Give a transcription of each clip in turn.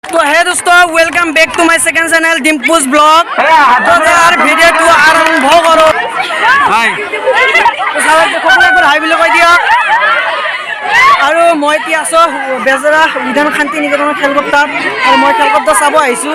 तो है दोस्तों welcome back to my second channel Dimpus blog तो यार वीडियो तो आरंभ करो हाय तो सारा সকলে একবার হাই বুলি কৈ দিয়ক আৰু মই তি আছো বেজৰা বিধান শান্তি নিকেতনৰ খেলপথাৰ আৰু মই খেলপথাৰ চাব আহিছো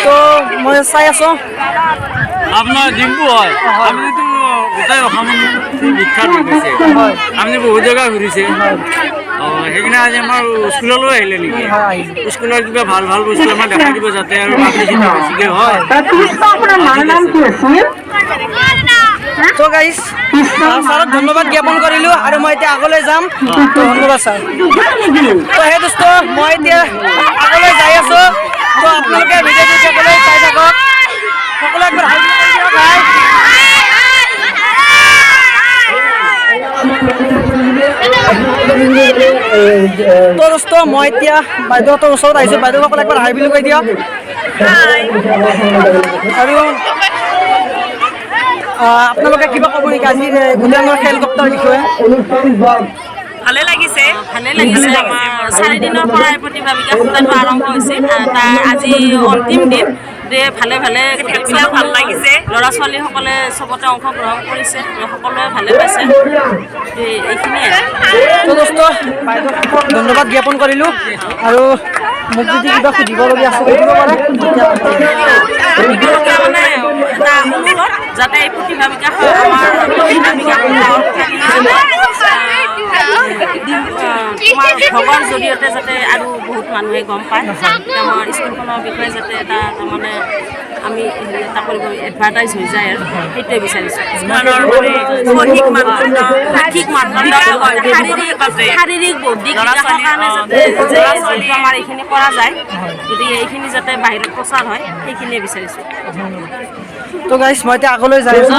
তো মই চাই আছো আপনার ডিম্পু হয় আপনি তো গোটাই অসমত বিখ্যাত হৈছে আপনি বহু জায়গা ঘুরিছে সেইকাৰণে আজি আমাৰ স্কুললৈ আহিলে নেকি স্কুলৰ কিবা ভাল ভাল বস্তু আমাক দেখাই দিব যাতে আৰু পাব্লিচিটি বেছিকৈ হয় তো গাইস স্যাৰক ধন্যবাদ জ্ঞাপন কৰিলো আৰু মই এতিয়া আগলৈ যাম তো ধন্যবাদ স্যার তো হে দোস্ত মই এতিয়া আগলৈ যাই আছো তো আপোনালোকে ভিডিঅ'টো সকলোৱে চাই থাকক সকলোৱে একবাৰ হাই তো দোস্ত মই এতিয়া বাইদেউহঁতৰ ওচৰত আহিছোঁ বাইদেউসকলে একবাৰ হাই বুলি কৈ দিয়ক আৰু আপোনালোকে কিবা ক'ব নেকি আজি গুণানৰ খেলপথাৰৰ বিষয়ে ভালে লাগিছে আমাৰ 4 দিনৰ পৰাই প্ৰতিভা বিকাশ সপ্তাহটো আৰম্ভ হৈছিল তাৰ আজি অন্তিম দিন ভালে ভাল লাগিছে ল'ৰা ছোৱালীসকলে চবতে অংশগ্ৰহণ কৰিছে সকলোৱে ভালে পাইছে এইখিনিয়ে দোস্ত বাইদেউসকলক ধন্যবাদ জ্ঞাপন কৰিলোঁ আৰু মোক যদি কিবা সুধিবলগীয়া আছে সুধিব পাৰে মানে এটা অনুৰোধ যাতে এই প্ৰতিভা বিকাশ আমাৰ তোমাৰ ভ্লগৰ জৰিয়তে যাতে আৰু বহুত মানুহে গম পায় আমাৰ স্কুলখনৰ বিষয়ে যাতে এটা তাৰমানে আমি এটা কৰিব এডভাৰটাইজ হৈ যায় আৰু সেইটোৱে বিচাৰিছোঁ সঠিক মানদণ্ড শাৰীৰিক বৌদ্ধিক বিকাশৰ কাৰণে যাতে আমাৰ এইখিনি কৰা যায় গতিকে এইখিনি যাতে বাহিৰত প্ৰচাৰ হয় সেইখিনিয়ে বিচাৰিছোঁ তো গাইছ মই এতিয়া আগলৈ যাই আছোঁ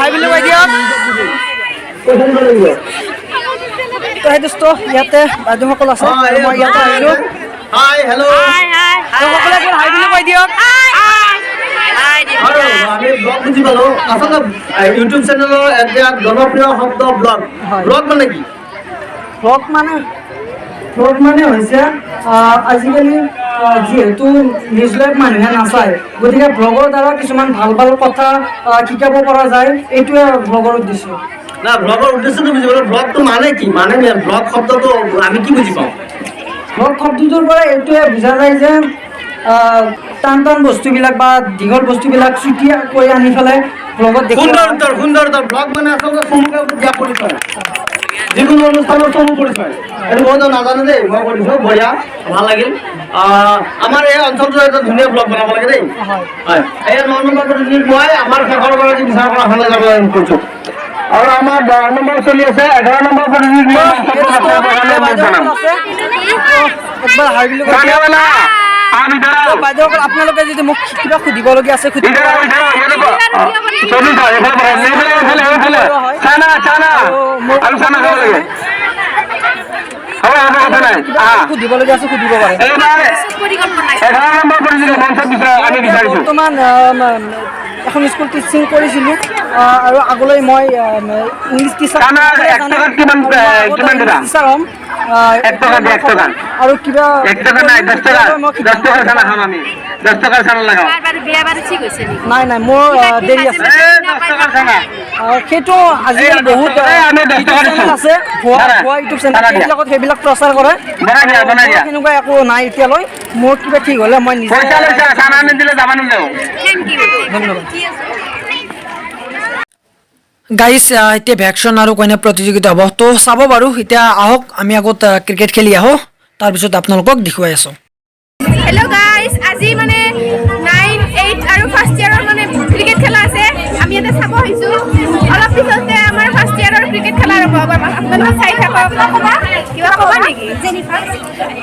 হাই বুলি কৈ দিয়ক তো সেই দোস্ত ইয়াতে বাইদেউসকল আছে মই ইয়াতে আহিলোঁ হাই হেল্ল' সকলোৱে হাই বুলি কৈ দিয়ক আমি ব্লগ বুজি পালোঁ আচলতে ইউটিউব চেনেলৰ এটা জনপ্ৰিয় শব্দ ব্লগ ব্লগ মানে কি ব্লগ মানে হৈছে আজিকালি যিহেতু নিউজ লাইভ মানুহে নাচায় গতিকে ব্লগৰ দ্বাৰা কিছুমান ভাল ভাল কথা শিকাব পৰা যায় এইটোৱে ব্লগৰ উদ্দেশ্য না ব্লগৰ উদ্দেশ্যটো বুজি পালোঁ ব্লগটো মানে কি মানে ব্লগ শব্দটো আমি কি বুজি পাওঁ ব্লগ শব্দটোৰ পৰা এইটোৱে বুজা যায় যে টান বস্তুবিলাক বা দীঘল বস্তুবিলাক চুটিয়া কৰি আনি পেলাই ব্লগত দেখি সুন্দৰ ব্লগ মানে আচলতে চমুকৈ দিয়া পৰিচয় যিকোনো অনুষ্ঠানৰ চমু পৰিচয় এইটো মইতো নাজানো দেই মই কৈ দিছোঁ বঢ়িয়া ভাল লাগিল আমাৰ এই অঞ্চলটো এটা ধুনীয়া ব্লগ বনাব লাগে দেই হয় এই 9 নম্বৰ প্ৰতিযোগিতাত মই আমাৰ শেষৰ গৰাকী বিচাৰ কৰা হ'লে যাব কৈছোঁ আৰু আমাৰ 10 নম্বৰ চলি আছে 11 নম্বৰ প্ৰতিযোগিতা একবাৰ হাই বুলি কৈ বাইদেউসকল আপোনালোকে যদি মোক কিবা সুধিবলগীয়া আছে সুধিব সুধিবলগীয়া আছে সুধিব পাৰে বৰ্তমান এখন স্কুল টিচিং কৰিছিলোঁ আৰু আগলৈ মই ইংলিছ টিচাৰ হ'ম আৰু কিবা নাই মোৰ দেৰি আছে সেইটো আজিকালি বহুত চেনেল আছে ভুৱা ইউটিউব চেনেল সেইবিলাকত সেইবিলাক প্ৰচাৰ কৰে সেনেকুৱা একো নাই এতিয়ালৈ মোৰ কিবা ঠিক হ'লে মই নিজে ধন্যবাদ গাইজ এতিয়া ভেকশ্যন আৰু কইনা প্ৰতিযোগিতা হ'ব তো চাব বাৰু এতিয়া আহক আমি আগত ক্ৰিকেট খেলি আহোঁ তাৰপিছত আপোনালোকক দেখুৱাই আছোঁ হেল্ল' গাইজ আজি মানে 9, 8 আৰু ফাৰ্ষ্ট ইয়াৰৰ মানে ক্ৰিকেট খেলা আছে আমি ইয়াতে চাব আহিছোঁ অলপ পিছতে আমাৰ ফাৰ্ষ্ট ইয়াৰৰ ক্ৰিকেট খেলা আৰম্ভ হ'ব আপোনালোকে চাই থাকক কিবা ক'ব নেকি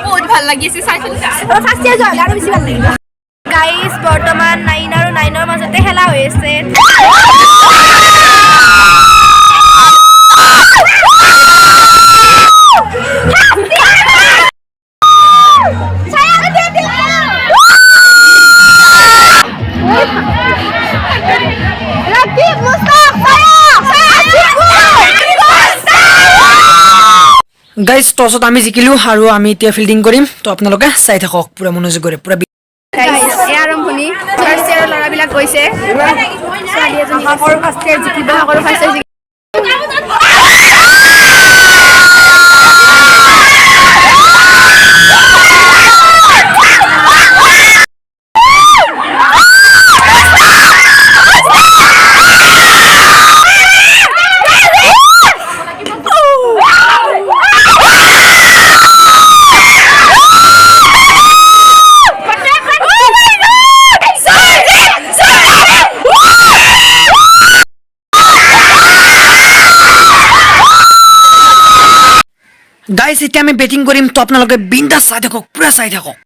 বহুত ভাল লাগিছে চাই ফাৰ্ষ্ট ইয়াৰ যোৱা আৰু বেছি ভাল লাগিব গাইজ বৰ্তমান 9 আৰু 9ৰ মাজতে খেলা হৈ আছে গাইজ টছত আমি জিকিলোঁ আৰু আমি এতিয়া ফিল্ডিং কৰিম তো আপোনালোকে চাই থাকক পুৰা মনোযোগেৰে পুৰা এই আৰম্ভণি ফাৰ্ষ্ট ইয়াৰৰ ল'ৰাবিলাক গৈছে ছোৱালী এজনী সৰু ফাৰ্ষ্ট ইয়াৰ জিকিব সৰু ফাৰ্ষ্ট ইয়াৰ গাইজ এতিয়া আমি বেটিং কৰিম তো আপোনালোকে বিন্দাছ চাই থাকক পুৰা চাই থাকক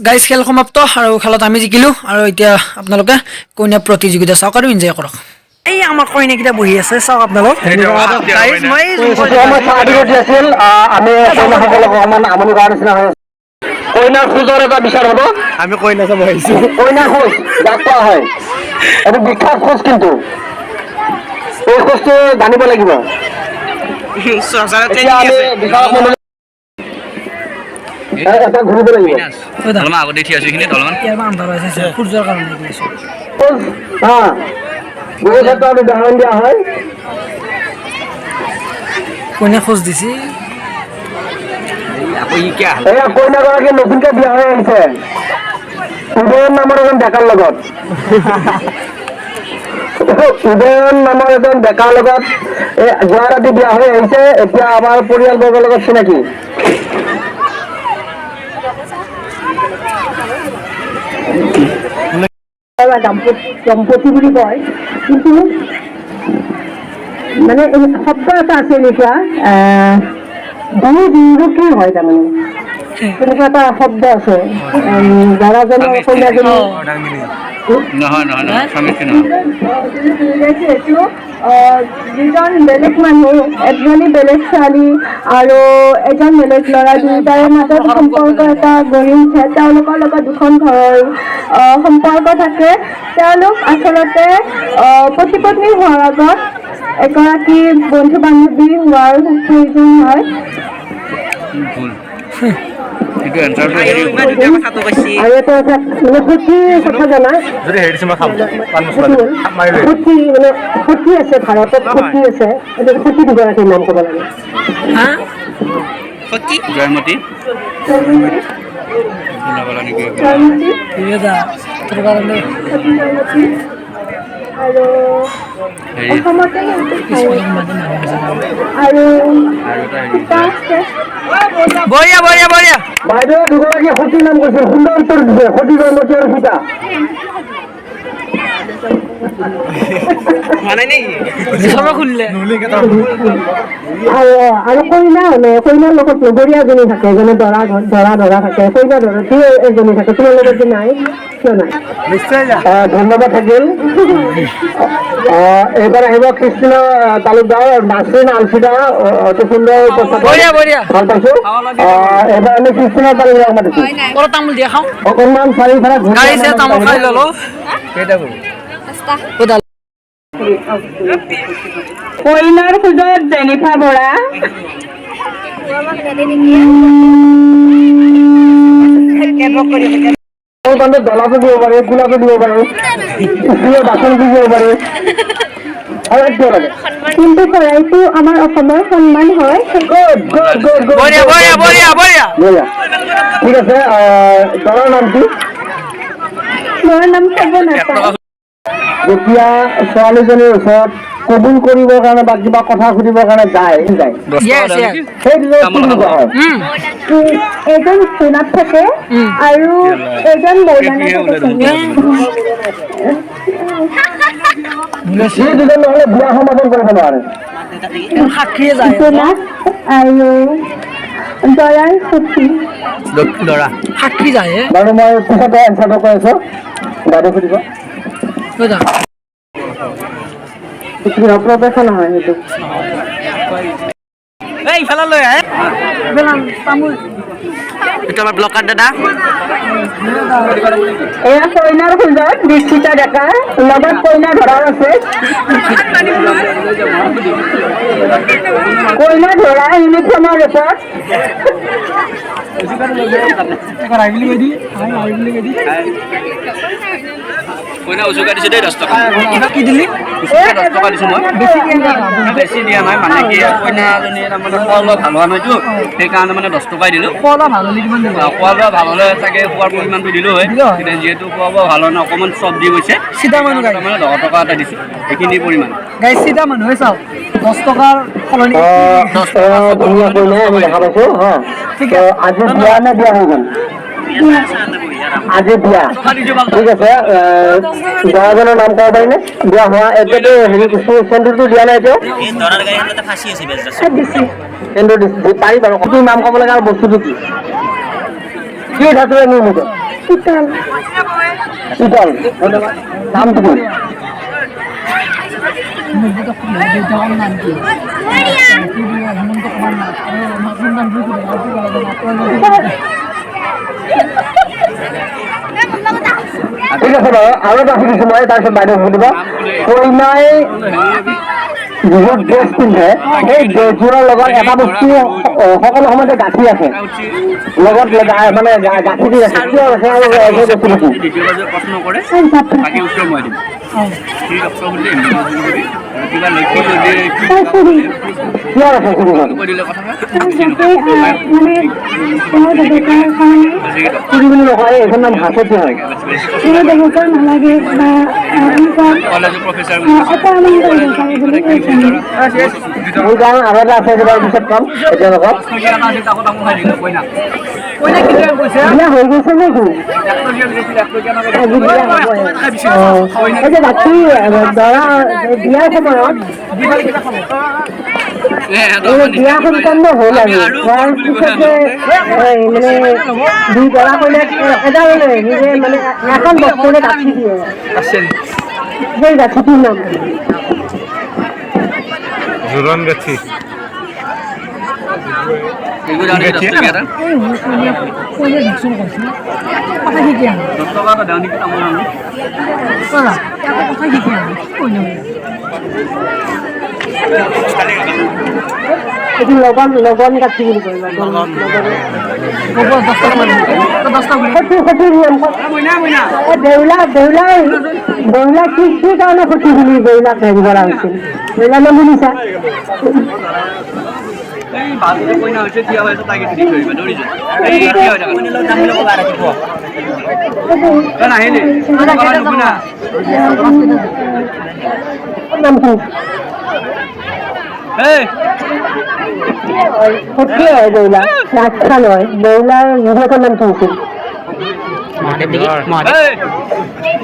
গাইজ খেল সমাপ্ত আৰু খেলত আমি জিকিলোঁ আৰু এতিয়া আপোনালোকে কইনা প্ৰতিযোগিতা চাওক আৰু এনজয় কৰক এই আমাৰ কইনাকেইটা বহি আছে চাওক আপোনালোক গাইজ মই কইনাৰ খোজৰ এটা বিচাৰ হ'ব আমি কইনা চাব আহিছোঁ কইনাৰ খোজ যাক কোৱা হয় এইটো বিখ্যাত খোজ কিন্তু এই খোজটো জানিব লাগিব এটা ঘূৰিব লাগিব আগতে ঠিক আছে এইখিনি অলপমান সূৰ্যৰ কাৰণে বহু ক্ষেত্ৰত উদাহৰণ দিয়া হয় কোনে খোজ দিছে এয়া কইনাগৰাকী নতুনকে বিয়া হৈ আহিছে উদয়ন নামৰ এজন ডেকাৰ লগত উদয়ন নামৰ এজন ডেকাৰ লগত যোৱা ৰাতি বিয়া হৈ আহিছে এতিয়া আমাৰ পৰিয়ালবৰ্গৰ লগত চিনাকি দম্পতি বুলি কয় কিন্তু মানে শব্দ এটা আছে এনেকুৱা কি হয় তাৰমানে তেনেকুৱা এটা শব্দ আছে দাদাজনৰ কইনাজনী দুজন বেলেগ মানুহ এজনী বেলেগ ছোৱালী আৰু এজন বেলেগ ল'ৰা দুয়োটাৰে মাজত সম্পৰ্ক এটা গঢ়ি উঠে তেওঁলোকৰ লগত দুখন ঘৰৰ সম্পৰ্ক থাকে তেওঁলোক আচলতে পতি পত্নী হোৱাৰ আগত এগৰাকী বন্ধু বান্ধৱী হোৱাৰ প্ৰয়োজন হয় আৰু এটা মানে সতীৰ কথা জানা সতী আছে ভাৰতত সতী আছে সতী দুগৰাকীৰ নাম ক'ব লাগে আৰু অসমতে আৰু বঢ়িয়া বঢ়িয়া বঢ়িয়া বাইদেউ দুগৰাকী সতী নাম কৈছে সুন্দৰ উত্তৰ দিছে সতী জয়মতী আৰু সীতা আৰু কইনাৰ লগত লগৰীয়া এজনী থাকে যেনে দৰা থাকে কইনা দৰাটো এজনী থাকে তোমাৰ লগত যে নাই কিয় নাই ধন্যবাদ থাকিল এইবাৰ আহিব কৃষ্ণ তালুকদাৰ নাচৰিন আলফিদা অতি সুন্দৰ ভাল পাইছো এইবাৰ আমি কৃষ্ণ তালুকদাৰ মাতিছো অকণমান চাৰিওফালে কইনাৰ খোজত জেনিফা বৰা ডলাটো দিব পাৰে গোলাটো দিব পাৰে বাচন দিব পাৰে কিন্তু চৰাইটো আমাৰ অসমৰ সন্মান হয় ঠিক আছে দলৰ নাম কি মোৰ নাম সৰ্বনাথ যেতিয়া ছোৱালীজনীৰ ওচৰত কবুল কৰিবৰ কাৰণে বা কিবা কথা সুধিবৰ কাৰণে যায় সেইটো কি বুলি কোৱা হয়? এজন সোণাত থাকে আৰু এজন মৌলানা থাকে সেই দুজন নহ'লে বিয়া সমাপন কৰিব নোৱাৰে। সোণাত আৰু দৰাৰ সখী বাৰু মই পিছতে এনচাৰটো কৈ আছোঁ, বাইদেউ সুধিব। প্ৰফেশ্যন নহয় সেইটো। এই ইফালে লৈ আহে এইটো আমাৰ ব্লকাৰ দাদা এয়া কইনাৰ খোজত দীক্ষিতা ডেকা লগত কইনা ধৰাও আছে কইনা ধৰা ইউনিফৰ্মৰ ওপৰত কইনা উজুকা দিছোঁ দেই 10 টকা কি দিলি 10 টকা দিছোঁ মই বেছি দিয়া নাই মানে কি কইনাজনী তাৰমানে খোৱা লোৱা ভাল হোৱা নাইতো সেইকাৰণে মানে 10 টকাই দিলোঁ। খোৱা লোৱা ভাল হ'লে চাগে খোৱাৰ পৰিমাণটো দিলোঁ হয়, কিন্তু যিহেতু খোৱা বোৱা ভাল হয় ন অকণমান চব দি গৈছে চিধা মানুহ গাই মানে 10 টকা এটা দিছোঁ সেইখিনি পৰিমাণ। গাই চিধা মানুহে চাওক 10 টকাৰ সলনি ধুনীয়া কইনাই আমি দেখা পাইছোঁ হা। আজি বিয়া নে বিয়া হৈ গ'ল? আজি বিয়া ঠিক আছে। দৰাজনৰ নাম ক'ব পাৰিনে? বিয়া হোৱা এতিয়াতো হেৰি চেণ্ডুৰটো দিয়া নাই এতিয়া চেণ্ডুৰ পাৰি বাৰু। কি নাম ক'ব লাগে আৰু বস্তুটো কি কি ধাতুৰে নিৰ্মিত? পিতল। ধন্যবাদ। নামটো কি? ঠিক আছে বাৰু আৰু এটা সুধিছোঁ মই, তাৰপিছত বাইদেউ সুধিব। কইনাই যিবোৰ ড্ৰেছ পিন্ধে সেই ড্ৰেছবোৰৰ লগত এটা বস্তু সকলো সময়তে গাঁঠি আছে লগত মানে গাঁঠি দি ৰাখে কিয় ৰাখে আৰু সেই বস্তুটো কি? দ্বিতীয়বাৰ যে প্ৰশ্ন কৰে বাকী উত্তৰ মই দিম। কি ডক্টৰ বুলি কিবা লক্ষ্য যদি কিয় ৰাখে চুৰিখন? কৈ দিলে কথা চুৰি বুলি নকয়, এইখন নাম হাঁচতি হয়। কলেজৰ প্ৰফেচাৰ মোৰ কাৰণ আৰু এটা আছে একেবাৰে পিছত ক'ম এতিয়া নকম। বিয়া হৈ গৈছে নেকি? বাকী দৰা বিয়াৰ সময়ত বিয়া সম্পন্ন হ'ল আৰু হোৱাৰ পিছতে মানে দুই দৰা কইনাক এটা মানে নিজে মানে এখন বস্তুৰে গাঁঠি দিয়ে, সেই গাঁঠিটোৰ নাম জোৰণ গাঠি এইটো লগন গাঁঠি বুলি কয়। দেউলা কি কাৰণে সতী বুলি দেউলাক হেৰি কৰা হৈছিল? দেউলা নাম শুনিছা? নাম কি? সত্যি হয় দেউলা, ৰাজস্থান হয়। দেউলাৰ গিৰিয়েকৰ নাম কি হৈছিল?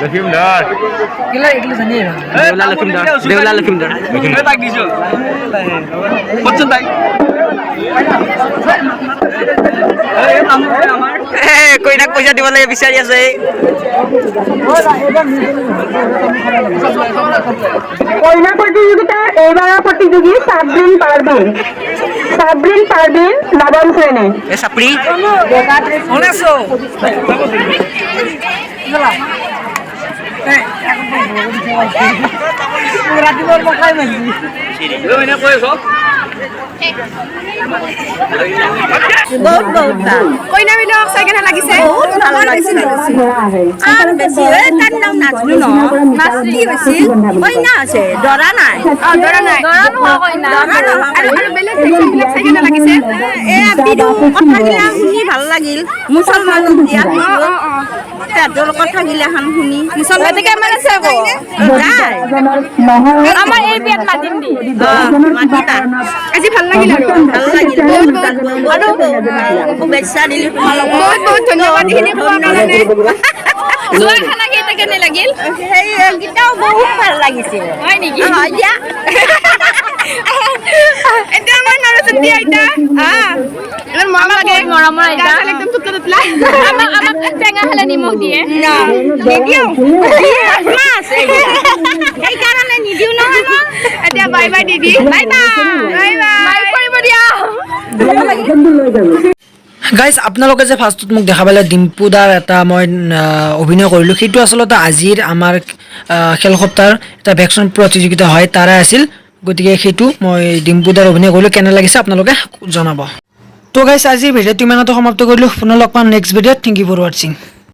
লখিমদাৰ দেউলা লখিমদাৰ কইনাক পইচা দিব লাগে বিচাৰি আছে। কইনা প্ৰতিযোগিতাৰ এইবাৰৰ প্ৰতিযোগী সাবৰিন পাৰভিন নৱম শ্ৰেণী। চাপৰি কইনাবিলাক চাই কেনে লাগিছে? দৰা নাই ভাল লাগিল মুছলমান তেহেঁতৰ কথাগিলাখান শুনি মুছলমানে কেমান আছে আকৌ আমাৰ এই বিয়াত মাতিম দি মাতিবা আজি ভাল লাগিল আৰু ভাল লাগিল আৰু শুভেচ্ছা দিলোঁ তোমালোকক বহুত বহুত ধন্যবাদ এইখিনি কোৱাৰ কাৰণে যোৱা খানা কেইটা কেনে লাগিল সেইকেইটাও বহুত ভাল লাগিছে হয় নেকি হয় দিয়া এতিয়া আমাৰ নৰসতী আইতা ইমান মৰম লাগে মৰমৰ আইতা একদম টুকটা টুকলা আমাক টেঙা খালে নিমখ দিয়ে নিদিওঁ মাছ সেইকাৰণে নিদিওঁ নহয় মই এতিয়া বাই বাই দিদি বাই বাই বাই কৰিব দিয়া গাইজ আপোনালোকে যে ফাৰ্ষ্টত মোক দেখা পালে ডিম্পু দাৰ এটা মই অভিনয় কৰিলোঁ সেইটো আচলতে আজিৰ আমাৰ খেল সপ্তাহৰ এটা ভেকচন প্ৰতিযোগিতা হয় তাৰে আছিল গতিকে সেইটো মই ডিম্পু দাৰ অভিনয় কৰিলোঁ কেনে লাগিছে আপোনালোকে জনাব তো গাইজ আজিৰ ভিডিঅ'টো ইমানতে সমাপ্ত কৰিলোঁ পুনৰ লগ পাম নেক্সট ভিডিঅ'ত থেংক ইউ ফৰ ৱাচিং